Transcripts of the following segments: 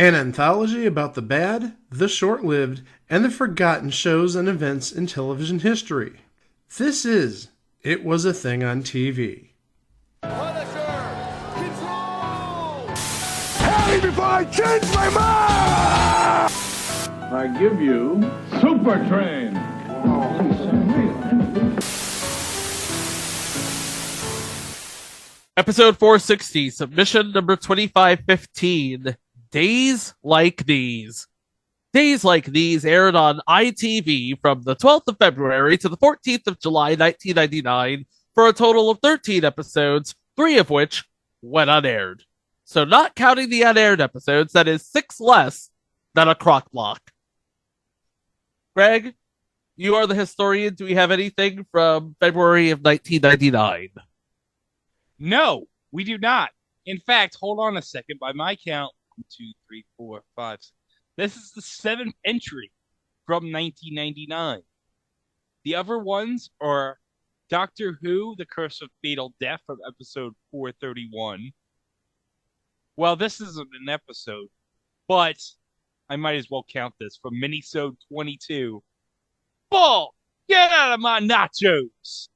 An anthology about the bad, the short-lived, and the forgotten shows and events in television history. This is It Was a Thing on TV. Punisher! Control! Harry, before I change my mind! I give you Super Train. Episode 460, submission number 2515, Days Like These. Days Like These aired on ITV from the 12th of February to the 14th of July 1999 for a total of 13 episodes, 3 of which went unaired. So not counting the unaired episodes, that is 6 less than a crock block. Greg, you are the historian. Do we have anything from February of 1999? No, we do not. In fact, hold on a second. By my count, 1, 2, 3, 4, 5. This is the 7th entry from 1999. The other ones are Doctor Who, The Curse of Fatal Death from episode 431. Well, this isn't an episode, but I might as well count this from Minisode 22. Ball, get out of my nachos!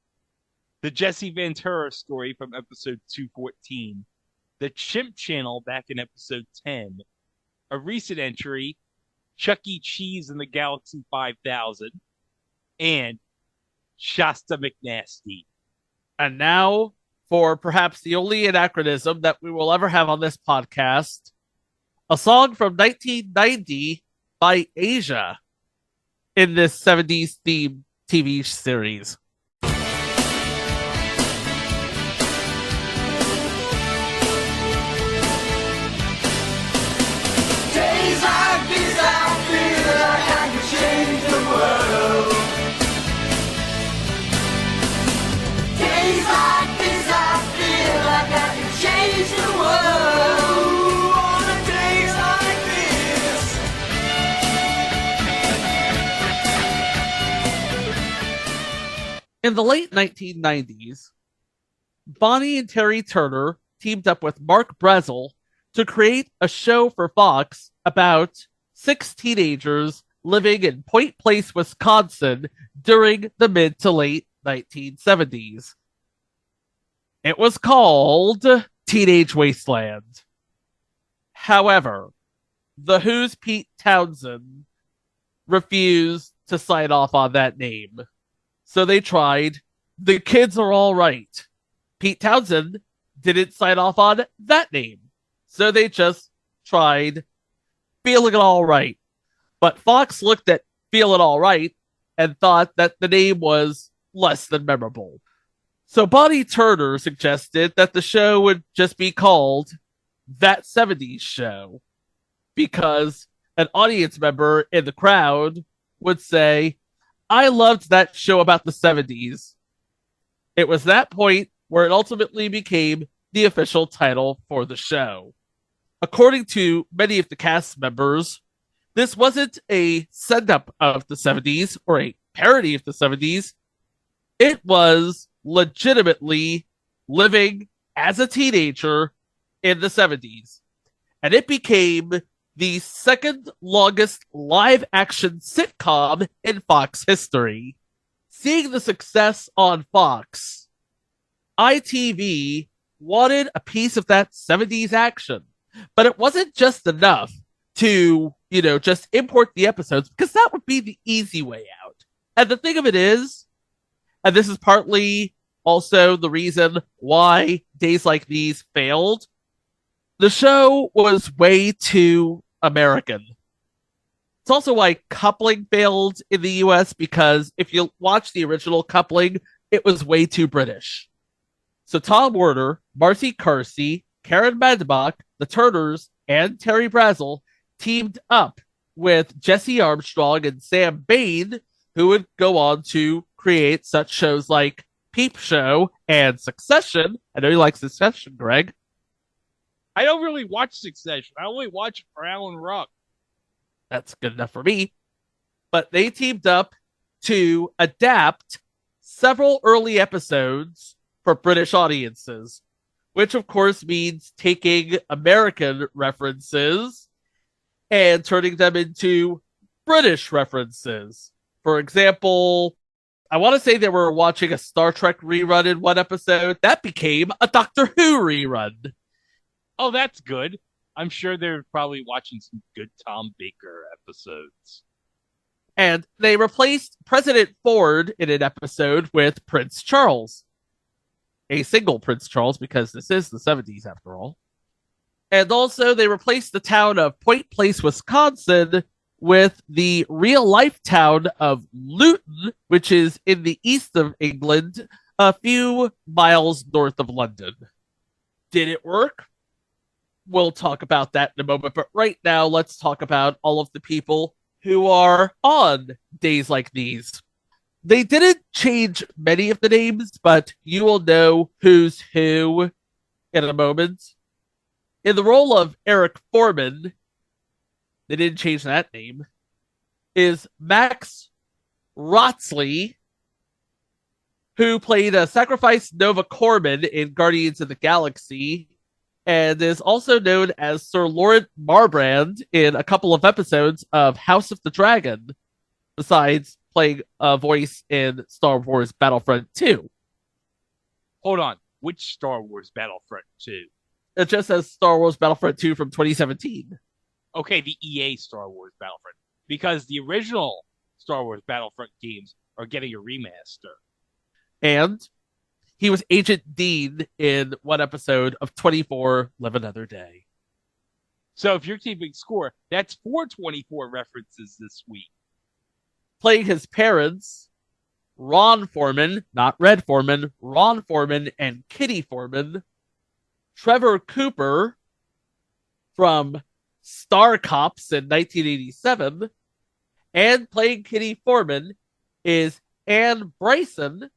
The Jesse Ventura story from episode 214. The Chimp Channel back in episode 10. A recent entry, Chuck E. Cheese in the Galaxy 5000. And Shasta McNasty. And now, for perhaps the only anachronism that we will ever have on this podcast, a song from 1990 by Asia in this 70s themed TV series. In the late 1990s, Bonnie and Terry Turner teamed up with Mark Brezel to create a show for Fox about 6 teenagers living in Point Place, Wisconsin during the mid to late 1970s. It was called Teenage Wasteland. However, The Who's Pete Townsend refused to sign off on that name. So they tried The Kids Are All Right. Pete Townsend didn't sign off on that name. So they just tried Feeling All Right. But Fox looked at Feeling All Right and thought that the name was less than memorable. So Bonnie Turner suggested that the show would just be called That 70s Show, because an audience member in the crowd would say, I loved that show about the 70s. It was that point where it ultimately became the official title for the show. According to many of the cast members, this wasn't a send-up of the 70s or a parody of the 70s. It was legitimately living as a teenager in the 70s. And it became the second longest live action sitcom in Fox history. Seeing the success on Fox, ITV wanted a piece of that 70s action. But it wasn't just enough to, just import the episodes, because that would be the easy way out. And the thing of it is, and this is partly also the reason why Days Like These failed, the show was way too American. It's also why Coupling failed in the US, because if you watch the original Coupling, it was way too British. So Tom Werner, Marcy Carsey, Karen Mandelbach, the Turners, and Terry Brazel teamed up with Jesse Armstrong and Sam Bain, who would go on to create such shows like Peep Show and Succession. I know you like Succession, Greg. I don't really watch Succession. I only watch it for Alan Ruck. That's good enough for me. But they teamed up to adapt several early episodes for British audiences, which of course means taking American references and turning them into British references. For example, I want to say they were watching a Star Trek rerun in one episode. That became a Doctor Who rerun. Oh, that's good. I'm sure they're probably watching some good Tom Baker episodes. And they replaced President Ford in an episode with Prince Charles. A single Prince Charles, because this is the 70s after all. And also, they replaced the town of Point Place, Wisconsin, with the real life town of Luton, which is in the east of England, a few miles north of London. Did it work? We'll talk about that in a moment, but right now, let's talk about all of the people who are on days like these. They didn't change many of the names, but you will know who's who in a moment. In the role of Eric Foreman, they didn't change that name, is Max Rotzley, who played a Sacrifice Nova Corman in Guardians of the Galaxy, and is also known as Sir Laurent Marbrand in a couple of episodes of House of the Dragon, besides playing a voice in Star Wars Battlefront 2. Hold on. Which Star Wars Battlefront 2? It just says Star Wars Battlefront 2 from 2017. Okay, the EA Star Wars Battlefront. Because the original Star Wars Battlefront games are getting a remaster. And he was Agent Dean in one episode of 24 Live Another Day. So if you're keeping score, that's 424 references this week. Playing his parents, Ron Foreman, not Red Foreman, Ron Foreman and Kitty Foreman, Trevor Cooper from Star Cops in 1987, and playing Kitty Foreman is Anne Bryson,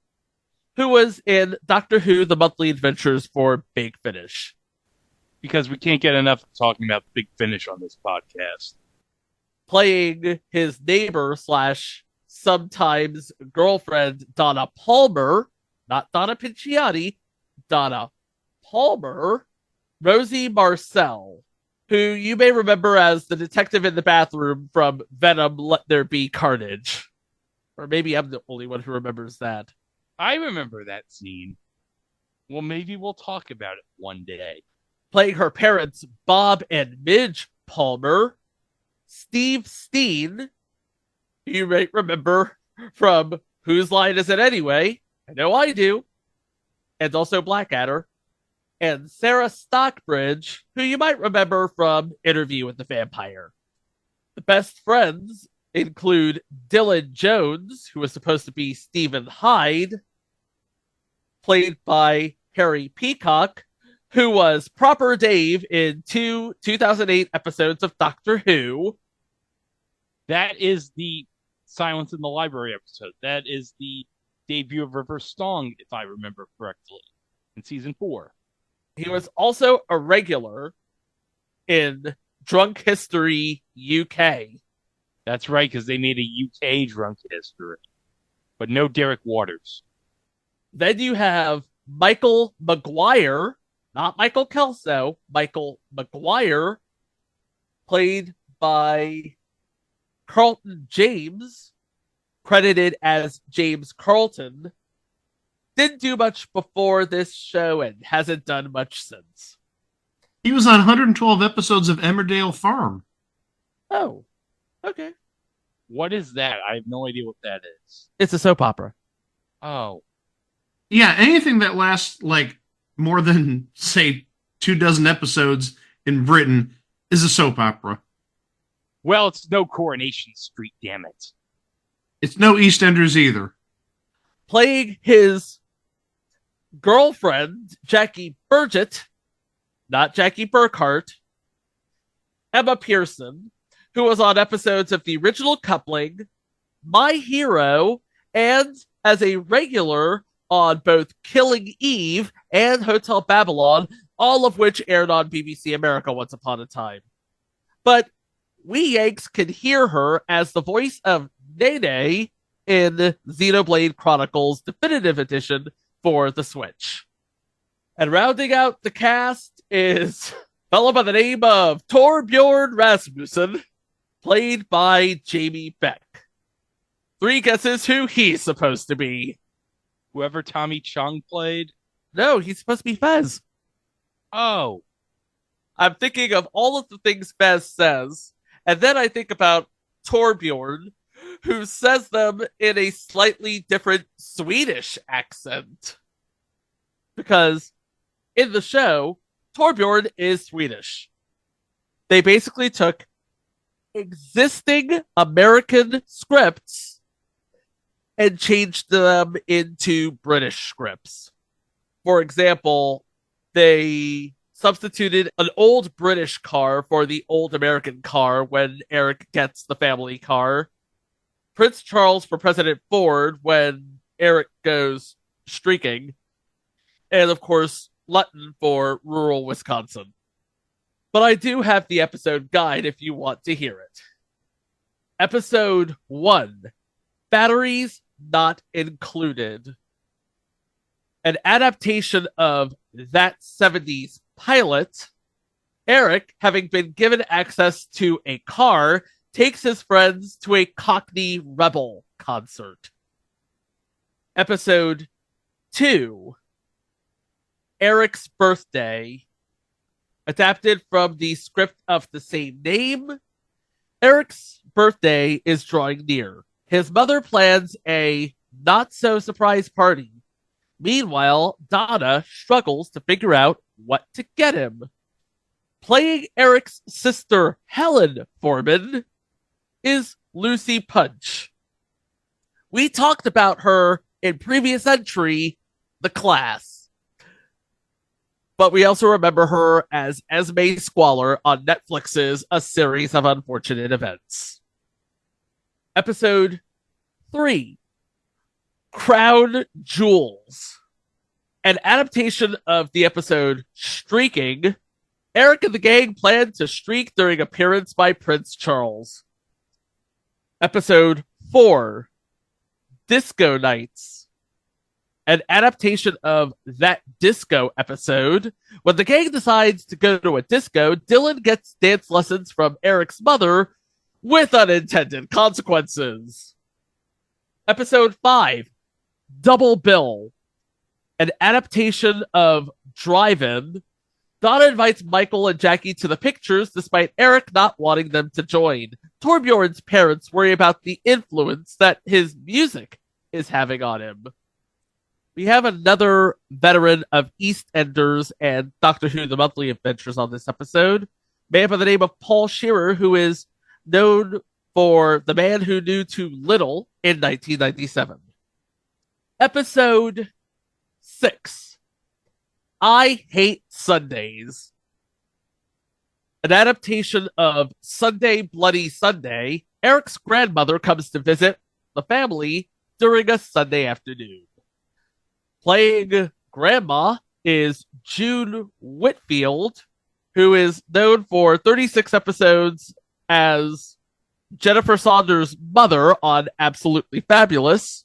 who was in Doctor Who: The Monthly Adventures for Big Finish. Because we can't get enough of talking about Big Finish on this podcast. Playing his neighbor slash sometimes girlfriend, Donna Palmer, not Donna Pinciotti, Donna Palmer, Rosie Marcel, who you may remember as the detective in the bathroom from Venom: Let There Be Carnage. Or maybe I'm the only one who remembers that. I remember that scene. Well, maybe we'll talk about it one day. Playing her parents, Bob and Midge Palmer, Steve Steen, who you may remember from Whose Line Is It Anyway? I know I do. And also Blackadder. And Sarah Stockbridge, who you might remember from Interview with the Vampire. The best friends include Dylan Jones, who was supposed to be Stephen Hyde, played by Harry Peacock, who was Proper Dave in 2008 episodes of Doctor Who. That is the Silence in the Library episode. That is the debut of River Stong, if I remember correctly, in season 4. He was also a regular in Drunk History UK. That's right, because they made a UK Drunk History. But no Derek Waters. Then you have Michael Maguire, not Michael Kelso, Michael Maguire, played by Carlton James, credited as James Carlton. Didn't do much before this show and hasn't done much since. He was on 112 episodes of Emmerdale Farm. Oh, okay. What is that? I have no idea what that is. It's a soap opera. Oh. Yeah, anything that lasts like more than, say, 24 episodes in Britain is a soap opera. Well, it's no Coronation Street, damn it. It's no EastEnders either. Playing his girlfriend, Jackie Burgett, not Jackie Burkhart, Emma Pearson, who was on episodes of the original Coupling, My Hero, and as a regular on both Killing Eve and Hotel Babylon, all of which aired on BBC America once upon a time. But we Yanks can hear her as the voice of Nene in Xenoblade Chronicles Definitive Edition for the Switch. And rounding out the cast is fellow by the name of Torbjorn Rasmussen, played by Jamie Beck. 3 guesses who he's supposed to be. Whoever Tommy Chong played. No, he's supposed to be Fez. Oh, I'm thinking of all of the things Fez says, and then I think about Torbjorn, who says them in a slightly different Swedish accent. Because in the show, Torbjorn is Swedish. They basically took existing American scripts and changed them into British scripts. For example, they substituted an old British car for the old American car when Eric gets the family car. Prince Charles for President Ford when Eric goes streaking. And of course, Luton for rural Wisconsin. But I do have the episode guide if you want to hear it. Episode 1, Batteries Not Included. An adaptation of That 70s Pilot. Eric, having been given access to a car, takes his friends to a Cockney Rebel concert. Episode 2, Eric's Birthday. Adapted from the script of the same name. Eric's birthday is drawing near. His mother plans a not-so-surprise party. Meanwhile, Donna struggles to figure out what to get him. Playing Eric's sister, Helen Foreman, is Lucy Punch. We talked about her in previous entry, The Class. But we also remember her as Esme Squalor on Netflix's A Series of Unfortunate Events. Episode 3, Crown Jewels. An adaptation of the episode Streaking. Eric and the gang plan to streak during appearance by Prince Charles. Episode 4, Disco Nights. An adaptation of That Disco episode. When the gang decides to go to a disco, Dylan gets dance lessons from Eric's mother with unintended consequences. Episode 5, Double Bill. An adaptation of Drive-In. Donna invites Michael and Jackie to the pictures despite Eric not wanting them to join. Torbjorn's parents worry about the influence that his music is having on him. We have another veteran of EastEnders and Doctor Who The Monthly Adventures on this episode, a man by the name of Paul Shearer, who is known for The Man Who Knew Too Little in 1997. Episode 6, I Hate Sundays. An adaptation of Sunday Bloody Sunday. Eric's grandmother comes to visit the family during a Sunday afternoon. Playing Grandma is June Whitfield, who is known for 36 episodes as Jennifer Saunders' mother on Absolutely Fabulous,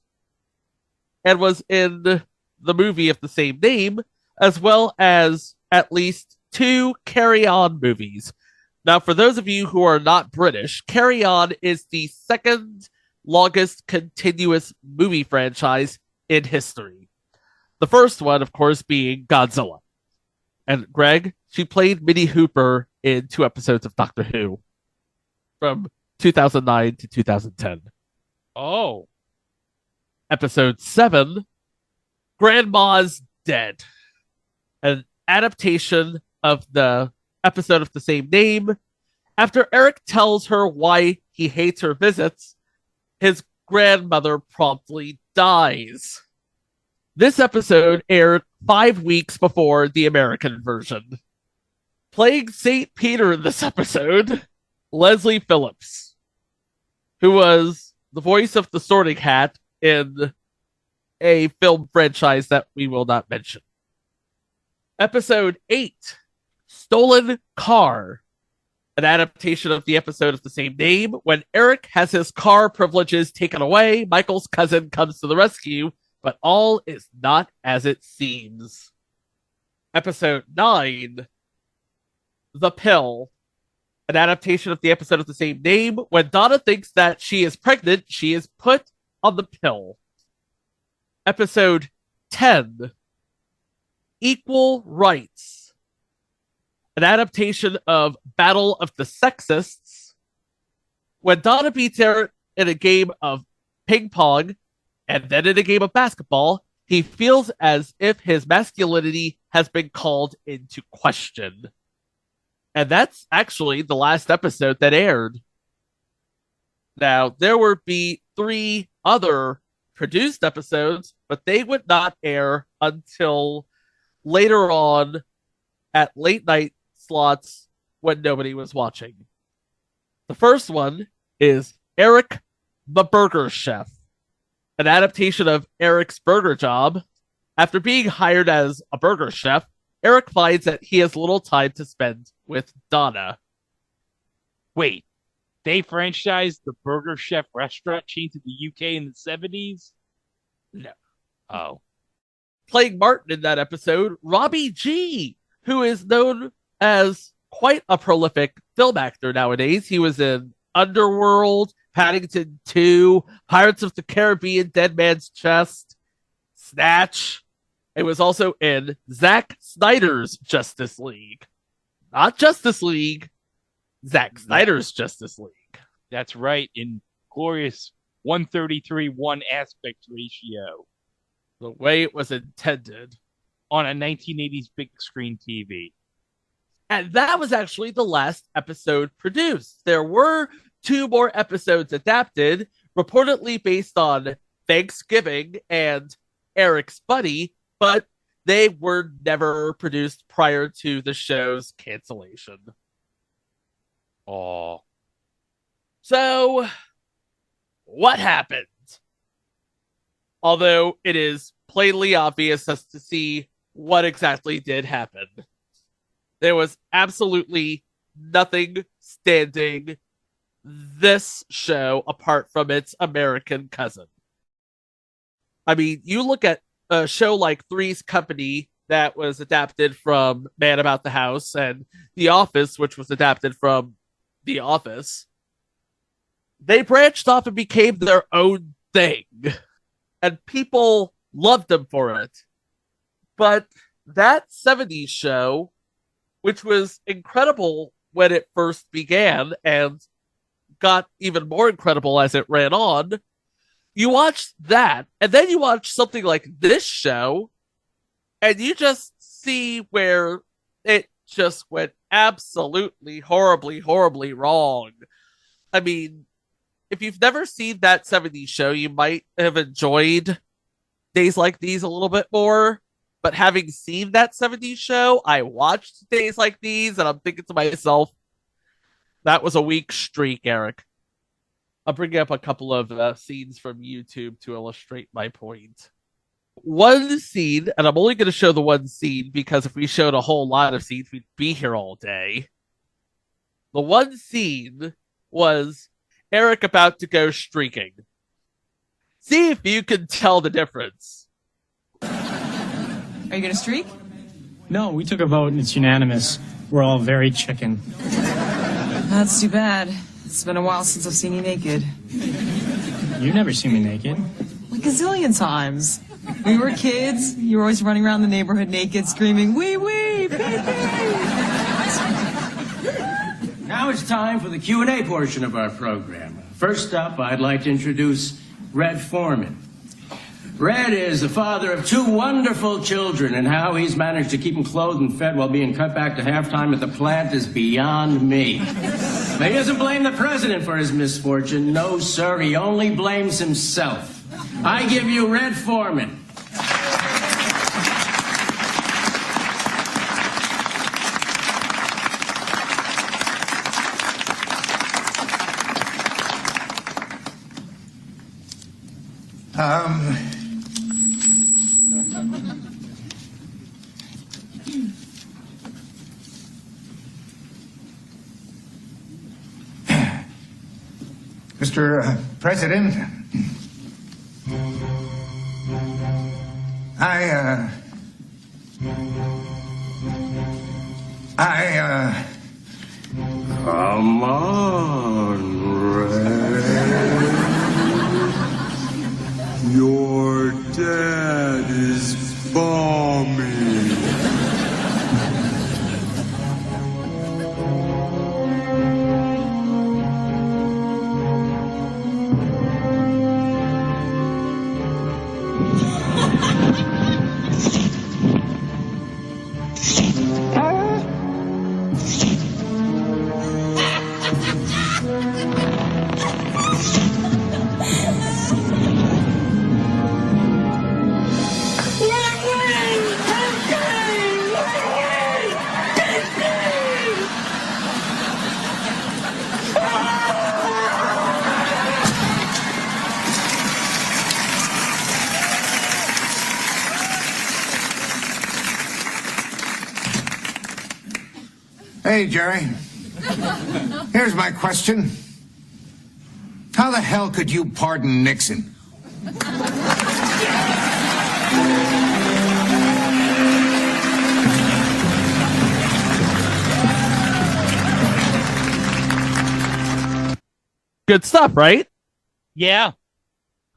and was in the movie of the same name, as well as at least 2 Carry On movies. Now, for those of you who are not British, Carry On is the second longest continuous movie franchise in history. The first one, of course, being Godzilla. And Greg, she played Minnie Hooper in 2 episodes of Doctor Who from 2009 to 2010. Oh. Episode 7, Grandma's Dead. An adaptation of the episode of the same name. After Eric tells her why he hates her visits, his grandmother promptly dies. This episode aired 5 weeks before the American version. Playing St. Peter in this episode, Leslie Phillips, who was the voice of the Sorting Hat in a film franchise that we will not mention. Episode 8, Stolen Car. An adaptation of the episode of the same name. When Eric has his car privileges taken away, Michael's cousin comes to the rescue, but all is not as it seems. Episode 9, The Pill, an adaptation of the episode of the same name. When Donna thinks that she is pregnant, she is put on the pill. Episode 10, Equal Rights, an adaptation of Battle of the Sexists. When Donna beats Eric in a game of ping pong and then in a game of basketball, he feels as if his masculinity has been called into question. And that's actually the last episode that aired. Now, there would be 3 other produced episodes, but they would not air until later on at late night slots when nobody was watching. The first one is Eric the Burger Chef, an adaptation of Eric's Burger Job. After being hired as a burger chef, Eric finds that he has little time to spend with Donna. Wait, they franchised the Burger Chef restaurant chain to the UK in the 70s? No. Oh. Playing Martin in that episode, Robbie G, who is known as quite a prolific film actor nowadays. He was in Underworld, Paddington 2, Pirates of the Caribbean, Dead Man's Chest, Snatch. It was also in Zack Snyder's Justice League. Not Justice League, Zack Snyder's Justice League. That's right, in glorious 133:1 aspect ratio. The way it was intended. On a 1980s big screen TV. And that was actually the last episode produced. There were 2 more episodes adapted, reportedly based on Thanksgiving and Eric's Buddy, but they were never produced prior to the show's cancellation. Oh. So, what happened? Although it is plainly obvious as to see what exactly did happen. There was absolutely nothing standing this show apart from its American cousin. I mean, you look at a show like Three's Company that was adapted from Man About the House and The Office, which was adapted from The Office. They branched off and became their own thing. And people loved them for it. But that 70s show, which was incredible when it first began and got even more incredible as it ran on, you watch that, and then you watch something like this show, and you just see where it just went absolutely horribly, horribly wrong. I mean, if you've never seen that 70s show, you might have enjoyed Days Like These a little bit more. But having seen that 70s show, I watched Days Like These, and I'm thinking to myself, that was a weak streak, Eric. I'll bring up a couple of scenes from YouTube to illustrate my point. One scene, and I'm only going to show the one scene because if we showed a whole lot of scenes, we'd be here all day. The one scene was Eric about to go streaking. See if you can tell the difference. Are you gonna streak? No, we took a vote and it's unanimous. We're all very chicken. That's too bad. It's been a while since I've seen you naked. You never see me naked. Like a zillion times. We were kids. You were always running around the neighborhood naked, screaming, wee wee, pee pee. Now it's time for the Q&A portion of our program. First up, I'd like to introduce Red Foreman. Red is the father of 2 wonderful children, and how he's managed to keep them clothed and fed while being cut back to halftime at the plant is beyond me. But he doesn't blame the president for his misfortune. No, sir, he only blames himself. I give you Red Foreman. Mr. President, I Come on, Red. Your dad is balmy. Hey, Jerry. Here's my question. How the hell could you pardon Nixon? Good stuff, right? Yeah.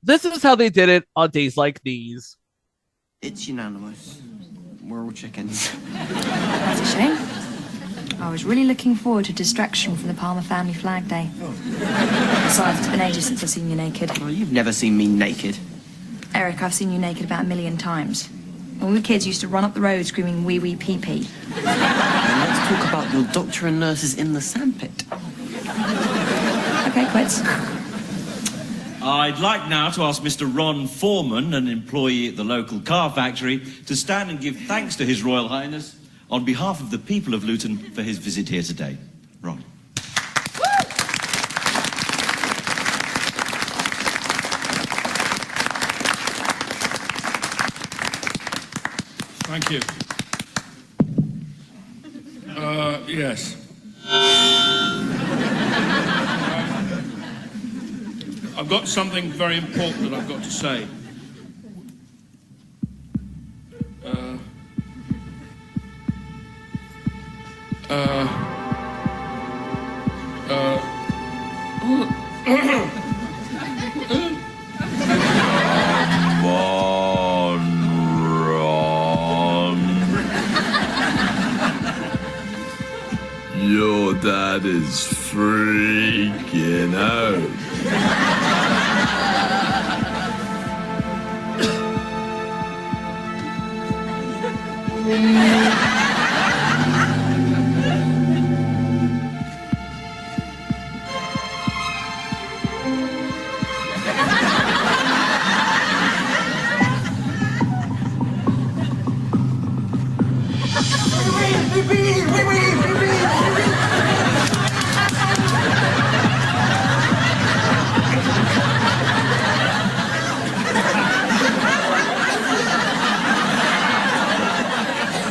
This is how they did it on days like these. It's unanimous. We're all chickens. That's a shame. I was really looking forward to distraction from the Palmer family flag day. Besides, it's been ages since I've seen you naked. Well, you've never seen me naked. Eric, I've seen you naked about 1 million times. When we were kids, you used to run up the road screaming wee wee pee pee. And let's talk about your doctor and nurses in the sandpit. Okay, quits. I'd like now to ask Mr. Ron Foreman, an employee at the local car factory, to stand and give thanks to His Royal Highness on behalf of the people of Luton for his visit here today. Ron. Thank you. Yes. I've got something very important that I've got to say. Your dad is freaking out.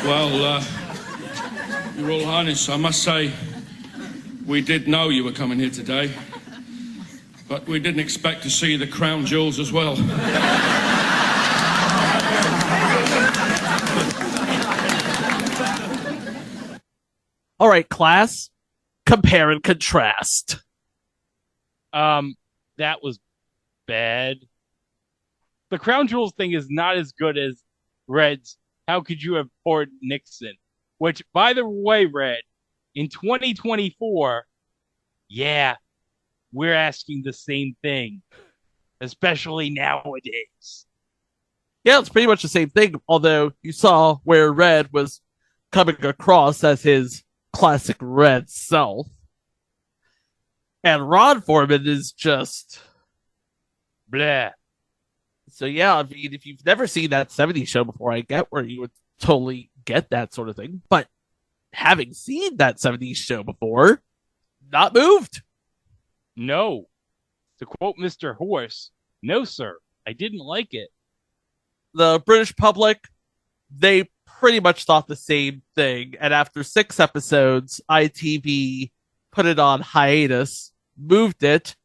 Well, Your Royal Highness, I must say, we did know you were coming here today, but we didn't expect to see the crown jewels as well. All right, class, compare and contrast. That was bad. The crown jewels thing is not as good as Red's "How could you have poured Nixon?" Which, by the way, Red, in 2024, yeah, we're asking the same thing, especially nowadays. Yeah, it's pretty much the same thing, although you saw where Red was coming across as his classic Red self. And Ron Foreman is just blah. So yeah, I mean, if you've never seen that 70s show before, I get where you would totally get that sort of thing. But having seen that 70s show before, not moved. No. To quote Mr. Horse, no, sir, I didn't like it. The British public, they pretty much thought the same thing. And after 6 episodes, ITV put it on hiatus, moved it,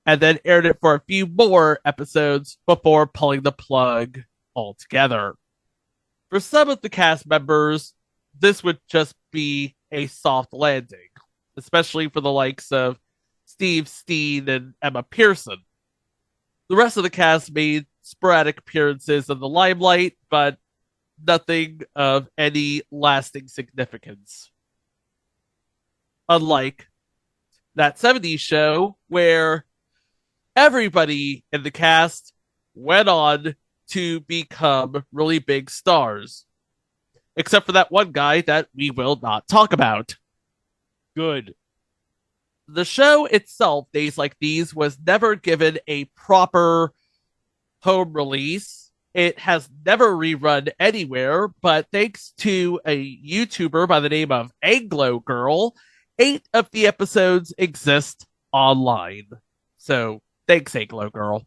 and then aired it for a few more episodes before pulling the plug altogether. For some of the cast members, this would just be a soft landing. especially for the likes of Steve Steen and Emma Pearson. The rest of the cast made sporadic appearances in the limelight, but nothing of any lasting significance. Unlike that 70s show where everybody in the cast went on to become really big stars. Except for that one guy that we will not talk about. Good. The show itself, Days Like These, was never given a proper home release. It has never rerun anywhere, but thanks to a YouTuber by the name of Anglo Girl, 8 of the episodes exist online. So, thanks, Anglo Girl.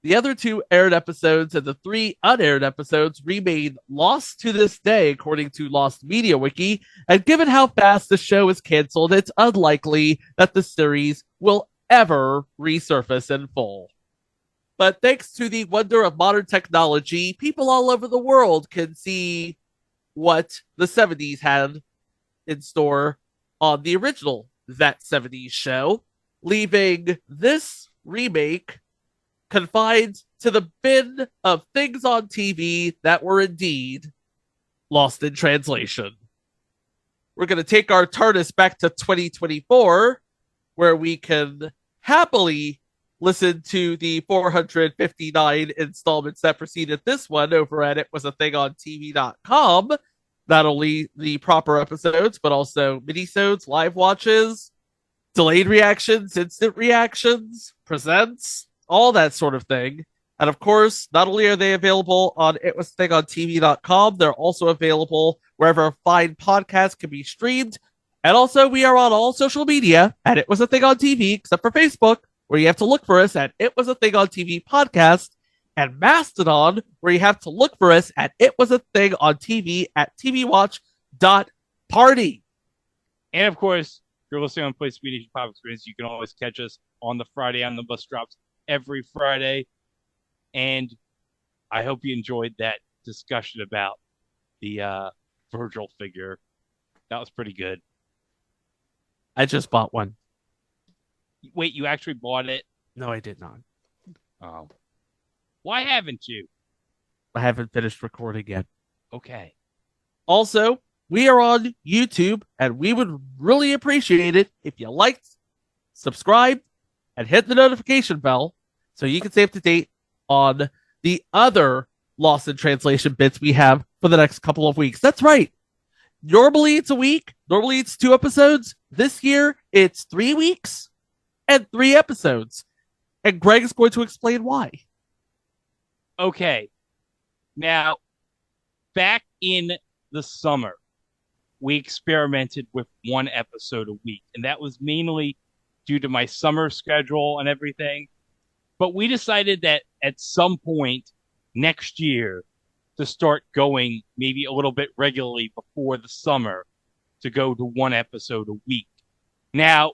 The other 2 aired episodes and the 3 unaired episodes remain lost to this day, according to Lost Media Wiki, and given how fast the show is canceled, it's unlikely that the series will ever resurface in full. But thanks to the wonder of modern technology, people all over the world can see what the 70s had in store on the original That 70s show, leaving this remake confined to the bin of things on TV that were indeed lost in translation. We're going to take our TARDIS back to 2024, where we can happily listen to the 459 installments that preceded this one over at itwasathingontv.com. Not only the proper episodes, but also minisodes, live watches, delayed reactions, instant reactions, presents, all that sort of thing. And of course, not only are they available on itwasathingontv.com, they're also available wherever fine podcasts can be streamed. And also, we are on all social media at It Was a Thing on TV, except for Facebook, where you have to look for us at It Was a Thing on TV podcast, and Mastodon, where you have to look for us at It Was a Thing on TV at tvwatch.party. And of course, if you're listening on PlayStation Pop Experience, you can always catch us on the Friday on the Bus Drops every Friday. And I hope you enjoyed that discussion about the Virgil figure. That was pretty good. I just bought one. Wait, you actually bought it? No, I did not. Oh. Why haven't you? I haven't finished recording yet. Okay. Also, we are on YouTube, and we would really appreciate it if you liked, subscribed, and hit the notification bell so you can stay up to date on the other Lost in Translation bits we have for the next couple of weeks. That's right. Normally it's a week. Normally it's 2 episodes. This year it's 3 weeks and 3 episodes. And Greg is going to explain why. Okay. Now, back in the summer, we experimented with 1 episode a week. And that was mainly due to my summer schedule and everything. But we decided that at some point next year to start going maybe a little bit regularly before the summer to go to 1 episode a week. Now,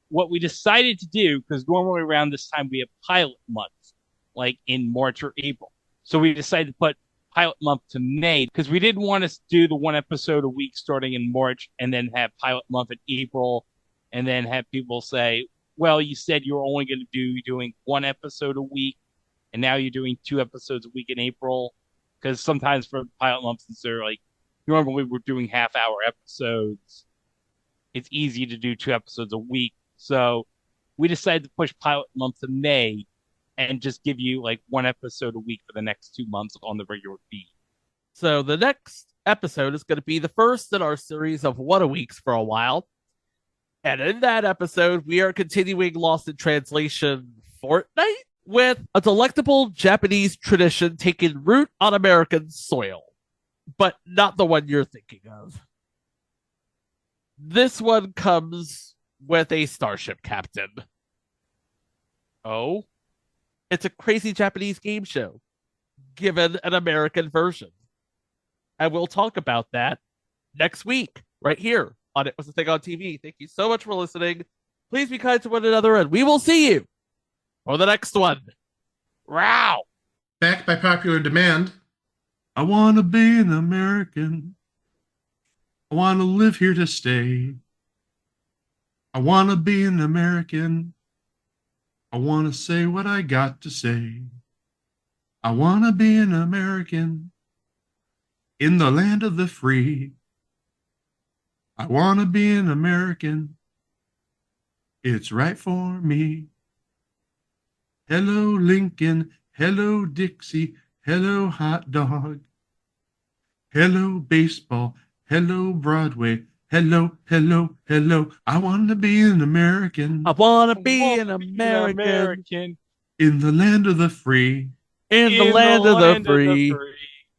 what we decided to do, because normally around this time we have pilot months, like in March or April. So we decided to put pilot month to May because we didn't want to do the 1 episode a week starting in March and then have pilot month in April and then have people say, well, you said you were only going to be doing 1 episode a week and now you're doing 2 episodes a week in April. Because sometimes for pilot months, since they're like, normally we're doing half-hour episodes, it's easy to do 2 episodes a week. So we decided to push pilot month to May and just give you like 1 episode a week for the next 2 months on the regular feed. So the next episode is going to be the first in our series of 1 a weeks for a while. And in that episode, we are continuing Lost in Translation Fortnite with a delectable Japanese tradition taking root on American soil, but not the one you're thinking of. This one comes with a starship captain. Oh? It's a crazy Japanese game show, given an American version. And we'll talk about that next week, right here on It Was a Thing on TV. Thank you so much for listening. Please be kind to one another, and we will see you for the next one. Wow! Back by popular demand. I want to be an American. I want to live here to stay. I want to be an American. I want to say what I got to say. I want to be an American in the land of the free. I want to be an American. It's right for me. Hello, Lincoln. Hello, Dixie. Hello, hot dog. Hello, baseball. Hello, Broadway. Hello, hello, hello. I want to be an American. I want to be an American in the land of the free. In the land of the free.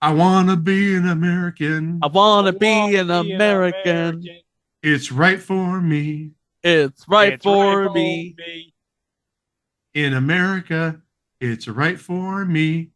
I want to be an American. I want to be an American. It's right for me. It's right for me. In America, it's right for me.